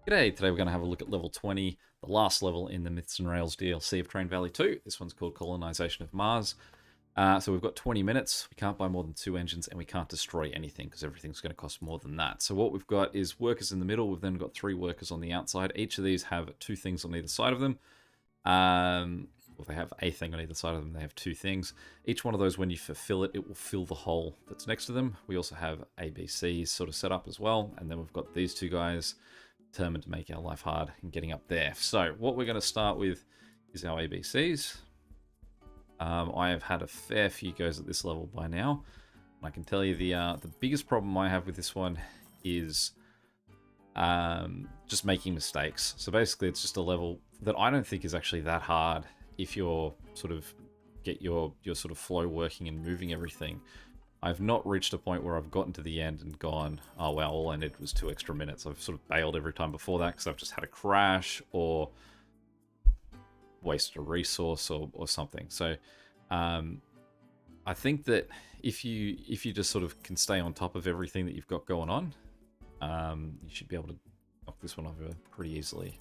G'day, today we're going to have a look at level 20, the last level in the Myths and Rails DLC of Train Valley 2. This one's called Colonization of Mars. So we've got 20 minutes, we can't buy more than 2 engines, and we can't destroy anything because everything's going to cost more than that. So what we've got is workers in the middle, we've then got 3 workers on the outside. Each of these have 2 things on either side of them. Well, they have a thing on either side of them, they have 2 things. Each one of those, when you fulfill it, it will fill the hole that's next to them. We also have ABCs sort of set up as well, and then we've got these 2 guys determined to make our life hard and getting up there. So what we're going to start with is our ABCs. I have had a fair few goes at this level by now. I can tell you the biggest problem I have with this one is just making mistakes. So basically it's just a level that I don't think is actually that hard if you're sort of get your sort of flow working and moving everything. I've not reached a point where I've gotten to the end and gone, oh wow, all I needed was 2 extra minutes. I've sort of bailed every time before that because I've just had a crash or wasted a resource or something. So I think that if you just sort of can stay on top of everything that you've got going on, you should be able to knock this one over pretty easily.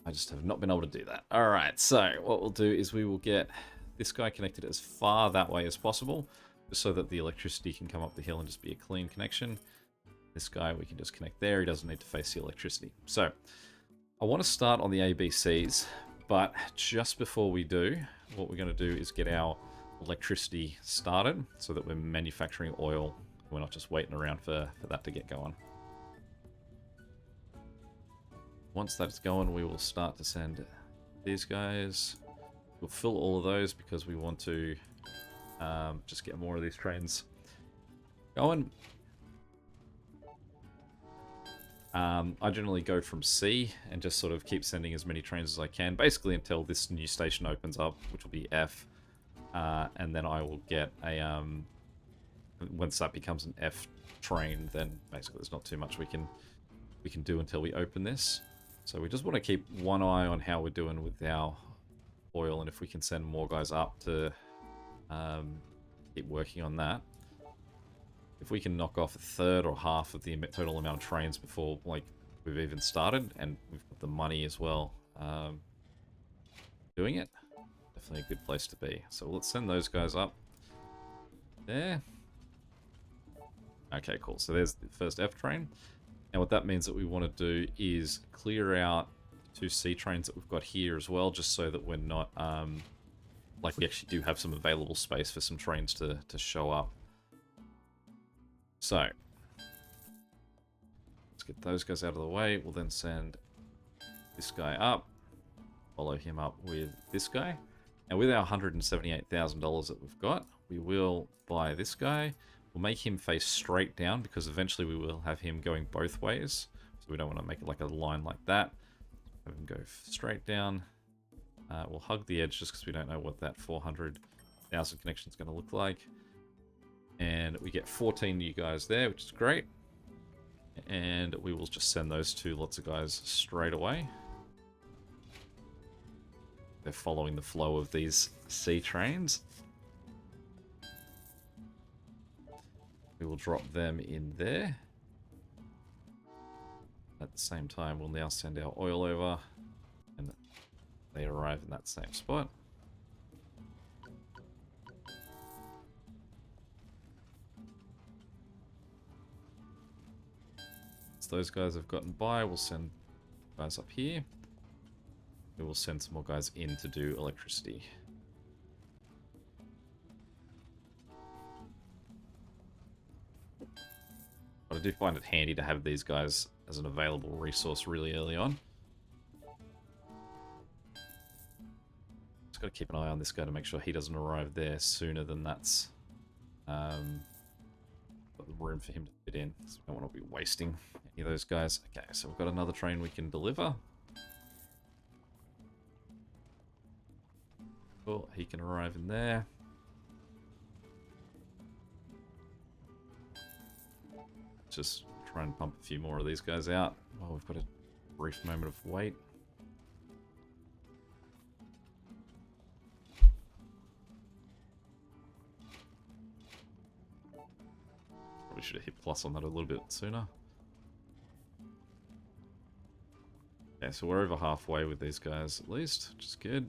I just have not been able to do that. All right, so what we'll do is we will get this guy connected as far that way as possible, so that the electricity can come up the hill and just be a clean connection. This guy we can just connect there, he doesn't need to face the electricity. So I want to start on the ABCs, but just before we do, what we're going to do is get our electricity started so that we're manufacturing oil. We're not just waiting around for that to get going. Once that's going, we will start to send these guys. We'll fill all of those because we want to just get more of these trains going. I generally go from C and just sort of keep sending as many trains as I can, basically until this new station opens up, which will be F, and then I will get a once that becomes an F train, then basically there's not too much we can do until we open this. So we just want to keep one eye on how we're doing with our oil, and if we can send more guys up to keep working on that. If we can knock off a third or half of the total amount of trains before like we've even started, and we've got the money as well doing it, definitely a good place to be. So let's send those guys up there. Okay, cool. So there's the first F train. And what that means that we want to do is clear out 2 C trains that we've got here as well, just so that we're not like we actually do have some available space for some trains to show up. So let's get those guys out of the way. We'll then send this guy up, follow him up with this guy. Now with our $178,000 that we've got, we will buy this guy. We'll make him face straight down because eventually we will have him going both ways. So we don't want to make it like a line like that. Have him go straight down. We'll hug the edge just because we don't know what that 400,000 connection is going to look like. And we get 14 new guys there, which is great. And we will just send those 2 lots of guys straight away. They're following the flow of these C trains. We will drop them in there. At the same time, we'll now send our oil over, and they arrive in that same spot. Once those guys have gotten by, we'll send guys up here. We will send some more guys in to do electricity. But I do find it handy to have these guys as an available resource really early on. Just got to keep an eye on this guy to make sure he doesn't arrive there sooner than that's got the room for him to fit in. So we don't want to be wasting any of those guys. Okay, so we've got another train we can deliver. Cool, he can arrive in there. Just try and pump a few more of these guys out while we've got a brief moment of wait. Probably should have hit plus on that a little bit sooner. Okay, so we're over halfway with these guys at least, which is good.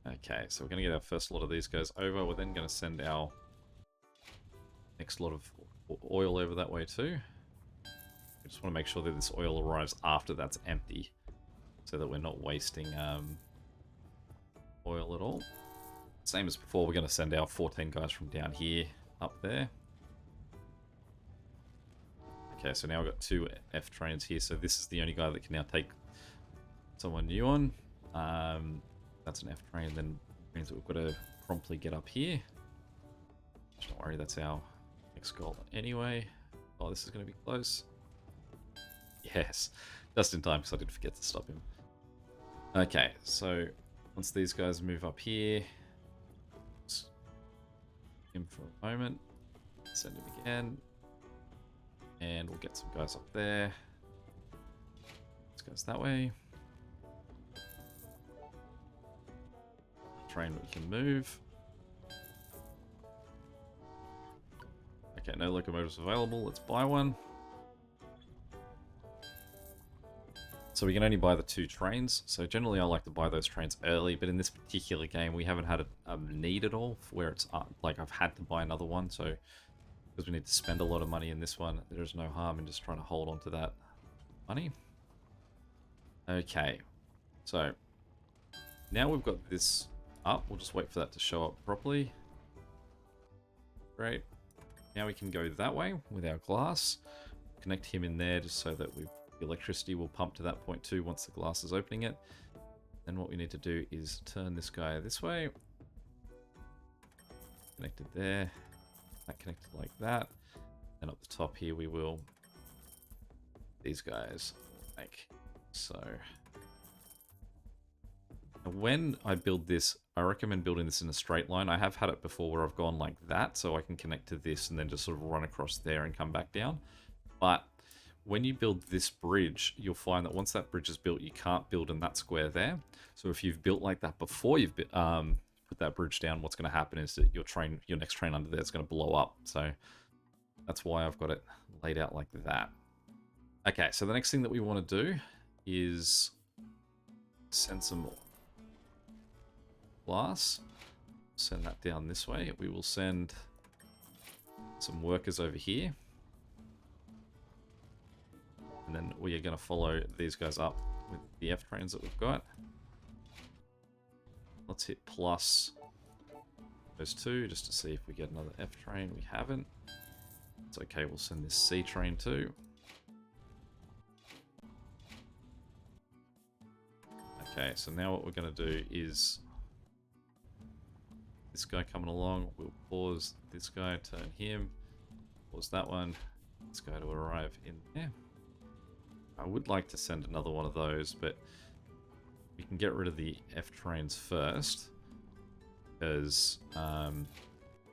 Okay, so we're going to get our first lot of these guys over. We're then going to send our next lot of oil over that way too. We just want to make sure that this oil arrives after that's empty, so that we're not wasting oil at all. Same as before, we're going to send our 14 guys from down here up there. Okay, so now we've got 2 F trains here, so this is the only guy that can now take someone new on. That's an F train, then means that we've got to promptly get up here. Don't worry, that's our next goal anyway. Oh, this is going to be close. Yes, just in time because I did forget to stop him. Okay, so once these guys move up here, him for a moment, send him again, and we'll get some guys up there. This goes that way. Train we can move. Okay, no locomotives available. Let's buy one. So we can only buy the 2 trains. So generally I like to buy those trains early, but in this particular game we haven't had a need at all where it's like I've had to buy another one. So because we need to spend a lot of money in this one, there's no harm in just trying to hold on to that money. Okay, so now we've got this up. We'll just wait for that to show up properly. Great. Now we can go that way with our glass. Connect him in there just so that the electricity will pump to that point too once the glass is opening it. Then what we need to do is turn this guy this way. Connected there. That connected like that. And up the top here we will these guys like so. Now when I build this, I recommend building this in a straight line. I have had it before where I've gone like that, so I can connect to this and then just sort of run across there and come back down. But when you build this bridge, you'll find that once that bridge is built, you can't build in that square there. So if you've built like that before you've put that bridge down, what's going to happen is that your next train under there is going to blow up. So that's why I've got it laid out like that. Okay, so the next thing that we want to do is send some glass. Send that down this way. We will send some workers over here. And then we are going to follow these guys up with the F trains that we've got. Let's hit plus those 2 just to see if we get another F train. We haven't. It's okay, we'll send this C train too. Okay, so now what we're going to do is this guy coming along, we'll pause this guy, turn him, pause that one, this guy to arrive in there. I would like to send another one of those, but we can get rid of the F trains first, because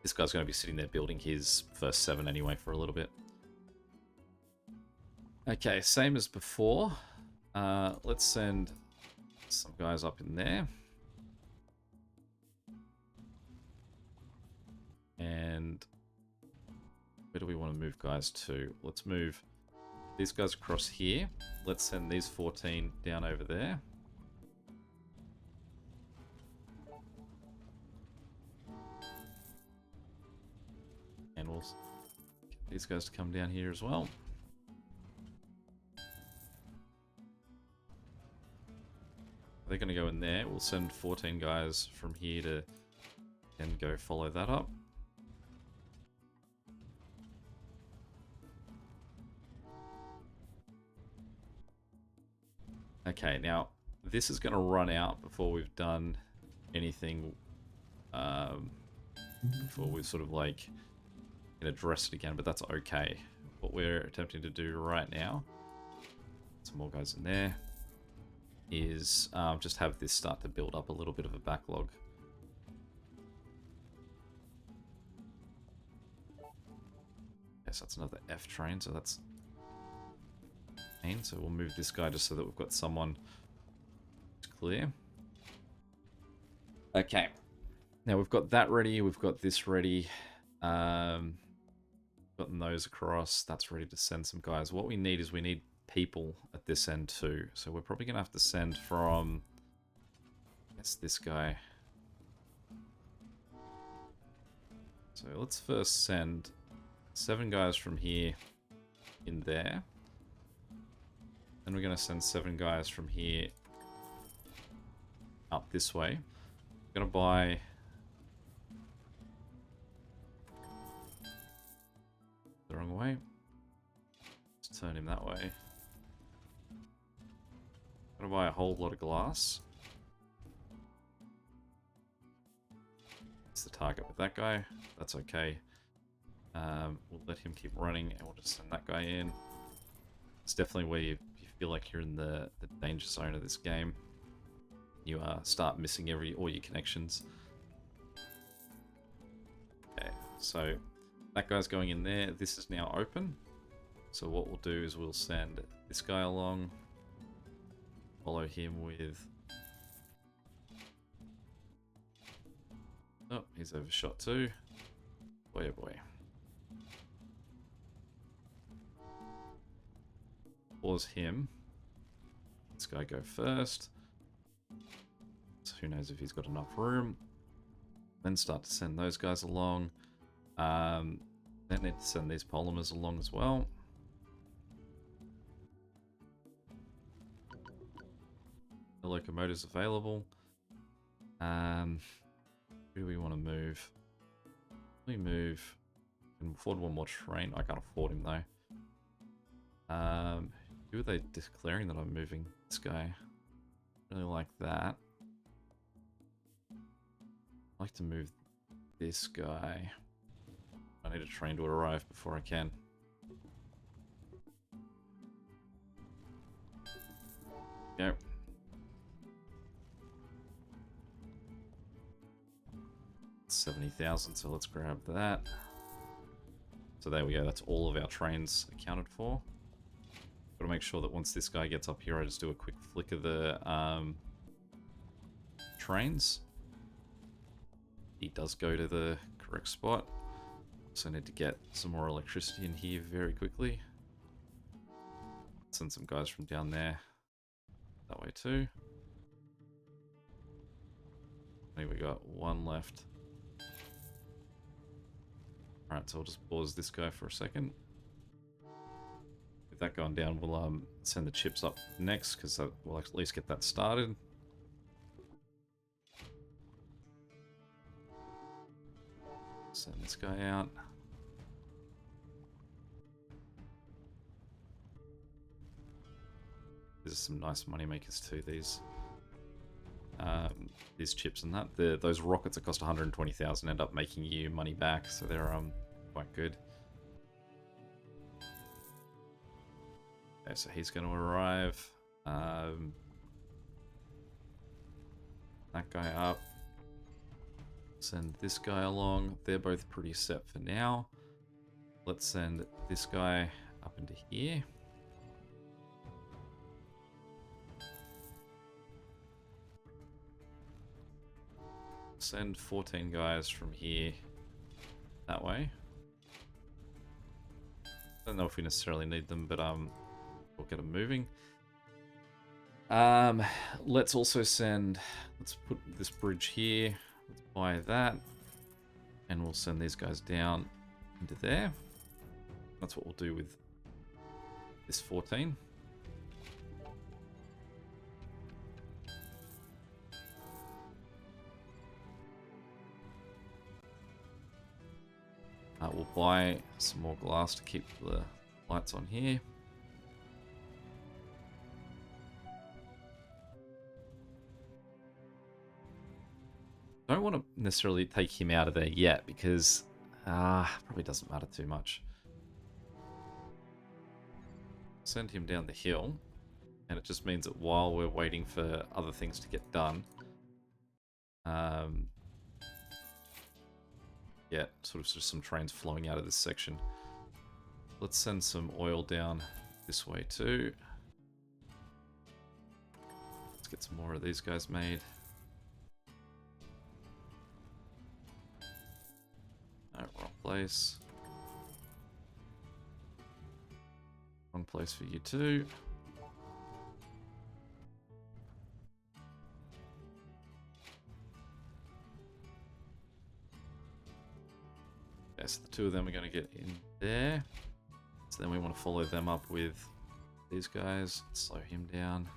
this guy's going to be sitting there building his first 7 anyway for a little bit. Okay, same as before. Let's send some guys up in there. And where do we want to move guys to? Let's move these guys across here. Let's send these 14 down over there. And we'll get these guys to come down here as well. They're going to go in there. We'll send 14 guys from here to then go follow that up. Okay, now this is going to run out before we've done anything, before we sort of like address it again, but that's okay. What we're attempting to do right now, some more guys in there, is just have this start to build up a little bit of a backlog. Yes, that's another F train, so that's so we'll move this guy just so that we've got someone to clear. Okay. Now we've got that ready. We've got this ready. Um, gotten those across. That's ready to send some guys. What we need is we need people at this end too. So we're probably going to have to send from... Yes, this guy. So let's first send 7 guys from here in there. Then we're going to send 7 guys from here up this way. We're going to buy... the wrong way. Let's turn him that way. Going to buy a whole lot of glass. It's the target with that guy. That's okay. We'll let him keep running and we'll just send that guy in. It's definitely where you feel like you're in the danger zone of this game. You start missing all your connections. Okay, so that guy's going in there. This is now open. So what we'll do is we'll send this guy along. Follow him with... Oh, he's overshot too. Boy, oh boy. Pause him. This guy go first. So who knows if he's got enough room. Then start to send those guys along. Then need to send these polymers along as well. The locomotives available. Who do we want to move? We move. Can afford one more train. I can't afford him though. Who are they declaring that I'm moving? This guy. Really like that. I like to move this guy. I need a train to arrive before I can. Go. $70,000, so let's grab that. So there we go, that's all of our trains accounted for. Gotta make sure that once this guy gets up here, I just do a quick flick of the trains. He does go to the correct spot. So I need to get some more electricity in here very quickly. Send some guys from down there that way too. I think we got one left. Alright, so I'll just pause this guy for a second. With that going down, we'll send the chips up next, because we'll at least get that started. Send this guy out. There's some nice money makers too, these chips and that. Those rockets that cost 120,000 end up making you money back, so they're quite good. Okay, so he's going to arrive. That guy up. Send this guy along. They're both pretty set for now. Let's send this guy up into here. Send 14 guys from here that way. Don't know if we necessarily need them, but we'll get them moving. Let's also send... Let's put this bridge here. Let's buy that. And we'll send these guys down into there. That's what we'll do with this 14. We'll buy some more glass to keep the lights on here. Don't want to necessarily take him out of there yet because probably doesn't matter too much. Send him down the hill, and it just means that while we're waiting for other things to get done, yeah, sort of just some trains flowing out of this section. Let's send some oil down this way too. Let's get some more of these guys made. place. Wrong place for you too. Okay, so the two of them are going to get in there. So then we want to follow them up with these guys. Slow him down.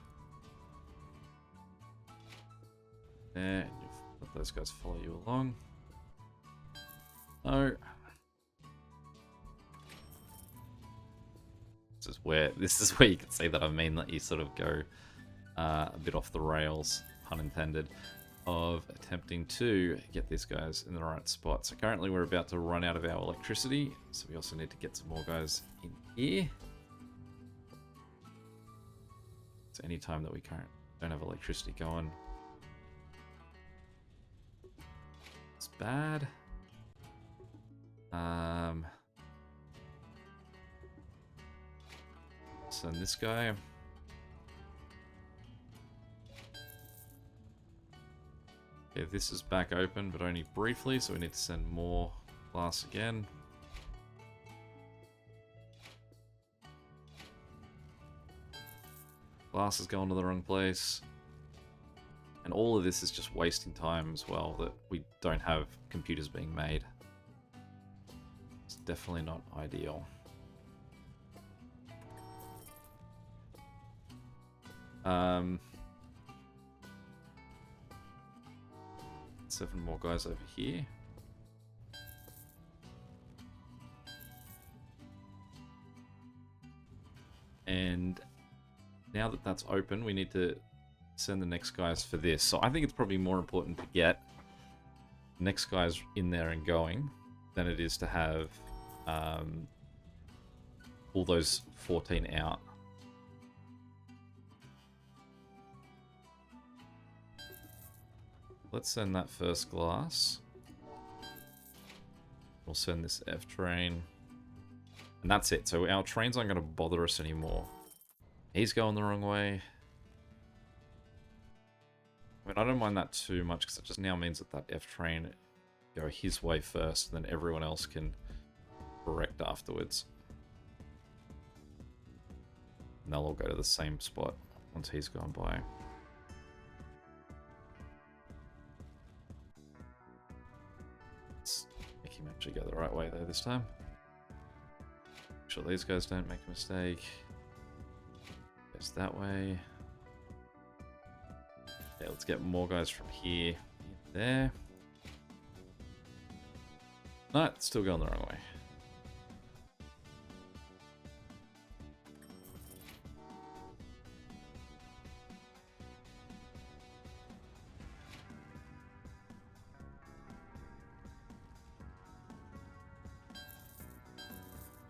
There, and you've let those guys follow you along. No. This is where you can see that I mean that you sort of go a bit off the rails, pun intended, of attempting to get these guys in the right spot. So currently we're about to run out of our electricity, so we also need to get some more guys in here. So any time that we don't have electricity going, it's bad. Send this guy. Okay, this is back open, but only briefly, so we need to send more glass again. Glass is going to the wrong place. And all of this is just wasting time as well, that we don't have computers being made. It's definitely not ideal. Seven more guys over here. And now that that's open, we need to send the next guys for this. So I think it's probably more important to get the next guys in there and going than it is to have all those 14 out. Let's send that first glass. We'll send this F train. And that's it. So our trains aren't going to bother us anymore. He's going the wrong way. I mean, I don't mind that too much because it just now means that F train go his way first, and then everyone else can correct afterwards. And they'll all go to the same spot once he's gone by. Let's make him actually go the right way though this time. Make sure these guys don't make a mistake. Goes that way. Yeah, let's get more guys from here, there. No, it's still going the wrong way.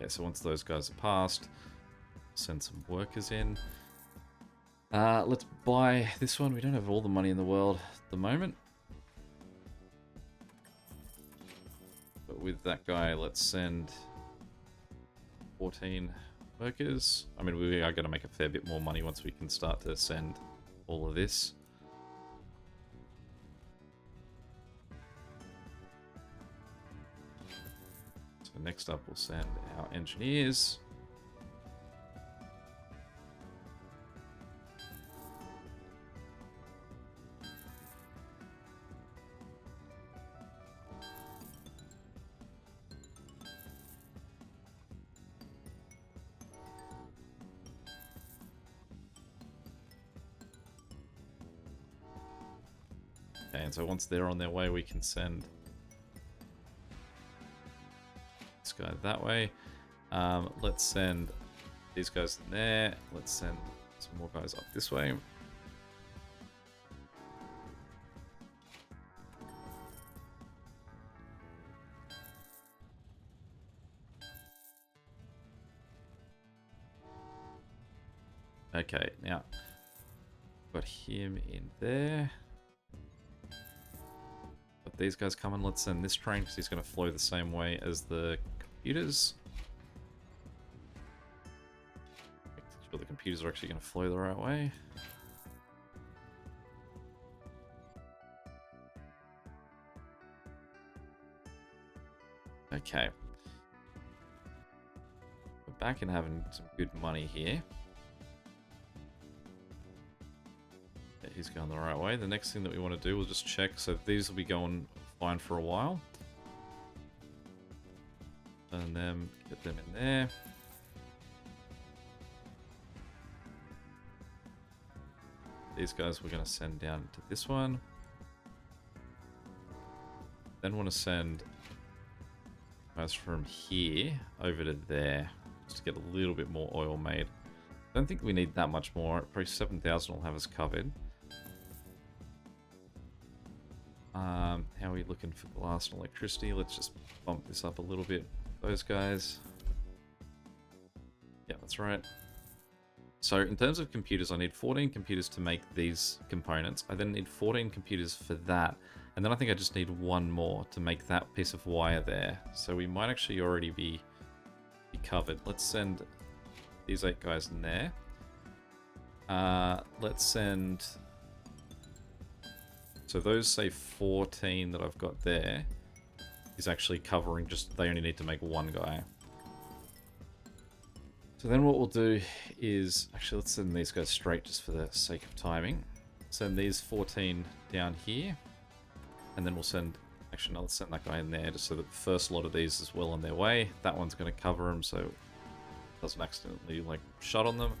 Okay, so once those guys are passed, send some workers in. Let's buy this one. We don't have all the money in the world at the moment. But with that guy, let's send 14 workers. I mean, we are going to make a fair bit more money once we can start to send all of this. So next up, we'll send our engineers. Okay, and so once they're on their way, we can send this guy that way. Let's send these guys in there. Let's send some more guys up this way. Okay, now got him in there. But these guys coming, let's send this train because he's going to flow the same way as the computers. Make sure the computers are actually going to flow the right way. Okay, back and having some good money here. Yeah, he's going the right way. The next thing that we want to do, we'll just check. So these will be going fine for a while. And then get them in there. These guys we're going to send down to this one. Then want to send guys from here over to there. Just to get a little bit more oil made. I don't think we need that much more. Probably 7,000 will have us covered. How are we looking for glass and electricity? Let's just bump this up a little bit. Those guys. Yeah, that's right. So in terms of computers, I need 14 computers to make these components. I then need 14 computers for that. And then I think I just need one more to make that piece of wire there. So we might actually already be covered. Let's send these 8 guys in there. Let's send... So those, say, 14 that I've got there is actually covering just... They only need to make one guy. So then what we'll do is... Actually, let's send these guys straight just for the sake of timing. Send these 14 down here. And then we'll send... Actually, no, let's send that guy in there just so that the first lot of these is well on their way. That one's going to cover them so it doesn't accidentally, like, shut on them.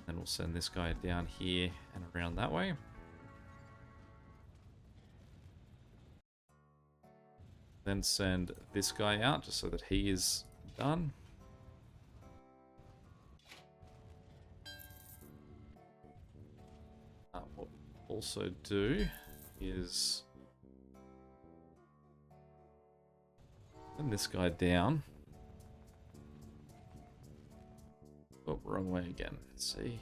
Then we'll send this guy down here and around that way. Then send this guy out just so that he is done. What we'll also do is send this guy down. Oh, wrong way again. Let's see.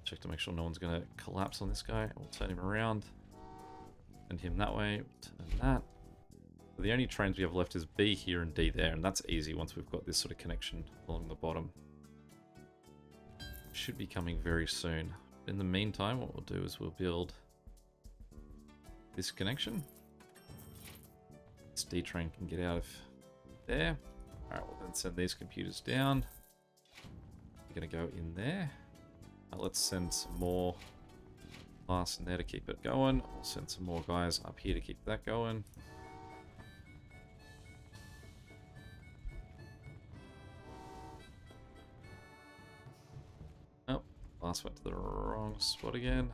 Check to make sure no one's going to collapse on this guy. We'll turn him around. Send him that way. Turn that. So the only trains we have left is B here and D there, and that's easy once we've got this sort of connection along the bottom. Should be coming very soon. In the meantime, what we'll do is we'll build this connection. This D train can get out of there. Alright, we'll then send these computers down. We're going to go in there. Let's send some more glass in there to keep it going. We'll send some more guys up here to keep that going. Oh, glass went to the wrong spot again.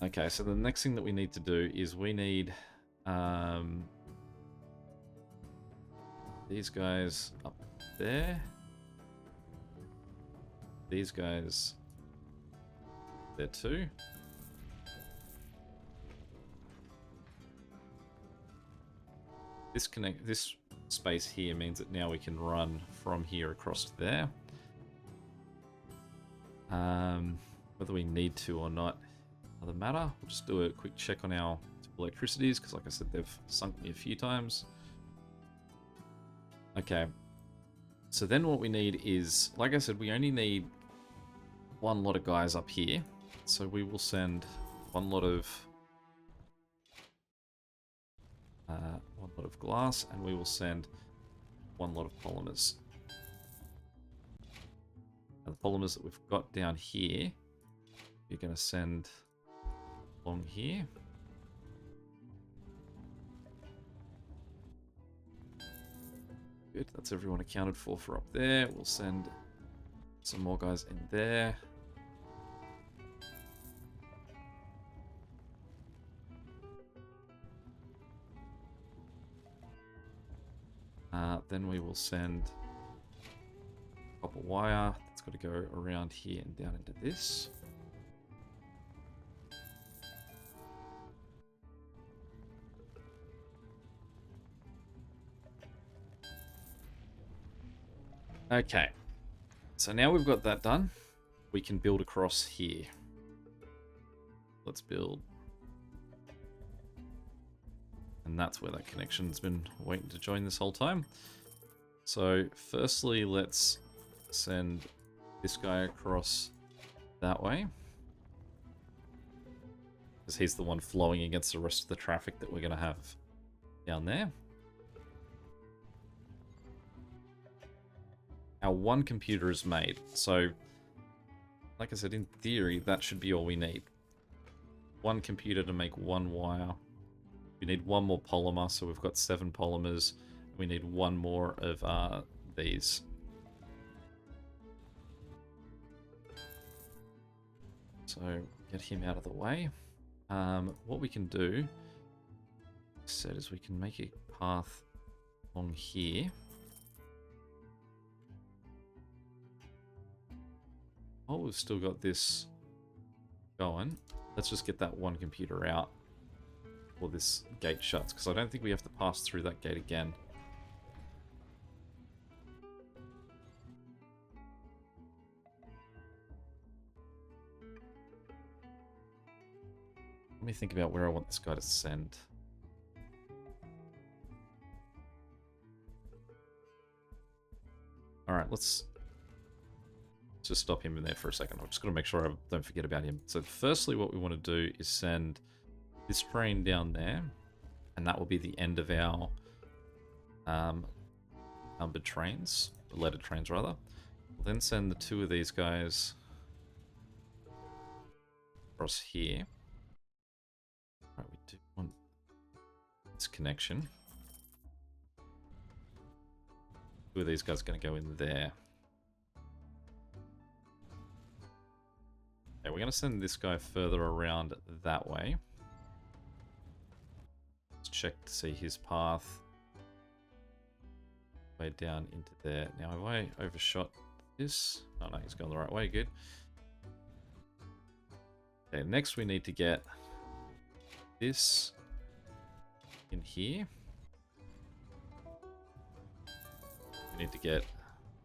Okay, so the next thing that we need to do is we need these guys up there. These guys there too. This space here means that now we can run from here across to there. Whether we need to or not, doesn't matter. We'll just do a quick check on our electricities because, like I said, they've sunk me a few times. Okay. So then what we need is, like I said, we only need one lot of guys up here. So we will send one lot of glass, and we will send one lot of polymers. Now the polymers that we've got down here, you're going to send along here. Good, that's everyone accounted for up there. We'll send some more guys in there. Then we will send copper wire. That's got to go around here and down into this. Okay, so now we've got that done, we can build across here. Let's build. And that's where that connection's been waiting to join this whole time. So firstly, let's send this guy across that way, because he's the one flowing against the rest of the traffic that we're going to have down there. our one computer is made. So, like I said, in theory, that should be all we need. One computer to make one wire. We need one more polymer, so we've got 7 polymers. We need one more of these. So, get him out of the way. What we can do, like I said, is we can make a path along here. Oh, we've still got this going. Let's just get that one computer out before this gate shuts, because I don't think we have to pass through that gate again. Let me think about where I want this guy to send. Alright, let's just stop him in there for a second. I'm just going to make sure I don't forget about him. So firstly, what we want to do is send this train down there, and that will be the end of our numbered trains, letter trains rather. We'll then send the 2 of these guys across here. Right, we do want this connection. 2 of these guys are going to go in there. Okay, we're going to send this guy further around that way. Let's check to see his path. Way down into there. Now, have I overshot this? Oh no, he's going the right way, good. Okay, next we need to get this in here. We need to get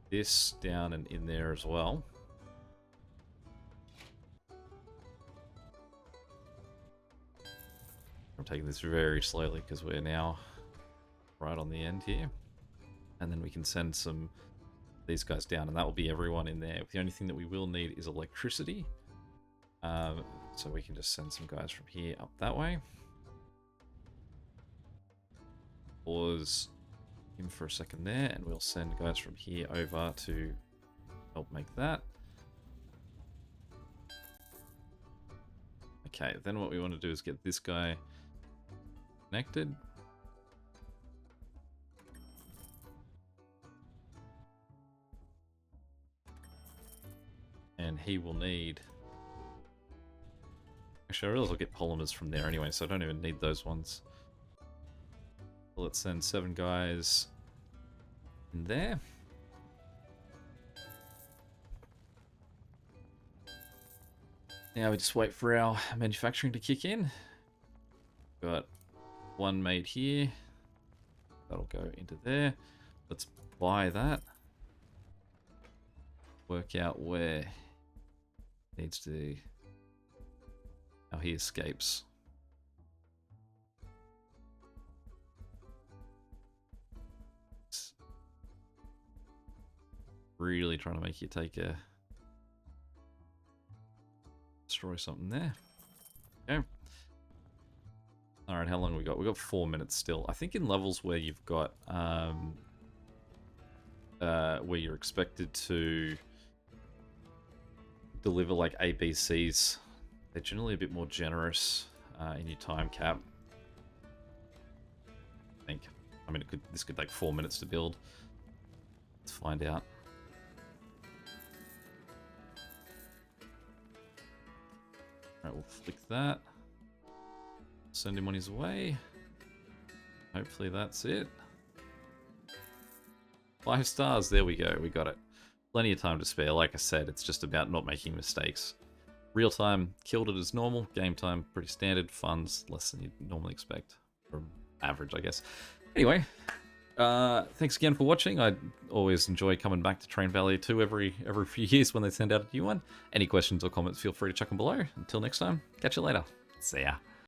this down and in there as well. I'm taking this very slowly because we're now right on the end here. And then we can send some these guys down, and that will be everyone in there. The only thing that we will need is electricity. So we can just send some guys from here up that way. Pause him for a second there, and we'll send guys from here over to help make that. Okay, then what we want to do is get this guy connected. And he will need... Actually, I realize I'll get polymers from there anyway, so I don't even need those ones. Well, let's send 7 guys in there. Now we just wait for our manufacturing to kick in. Got 1 made here. That'll go into there. Let's buy that. Work out where it needs to... How he escapes. Really trying to make you take a... Destroy something there. Okay. Alright, how long have we got? We've got 4 minutes still. I think in levels where you've got... where you're expected to deliver like ABCs, they're generally a bit more generous in your time cap. I think. I mean, this could take 4 minutes to build. Let's find out. Alright, we'll flick that. Send him on his way. Hopefully that's it. 5 stars, there we go, we got it. Plenty of time to spare, like I said, it's just about not making mistakes. Real time, killed it as normal. Game time, pretty standard. Fun's less than you'd normally expect. Or average, I guess. Anyway, thanks again for watching. I always enjoy coming back to Train Valley 2 every few years when they send out a new one. Any questions or comments, feel free to chuck them below. Until next time, catch you later. See ya.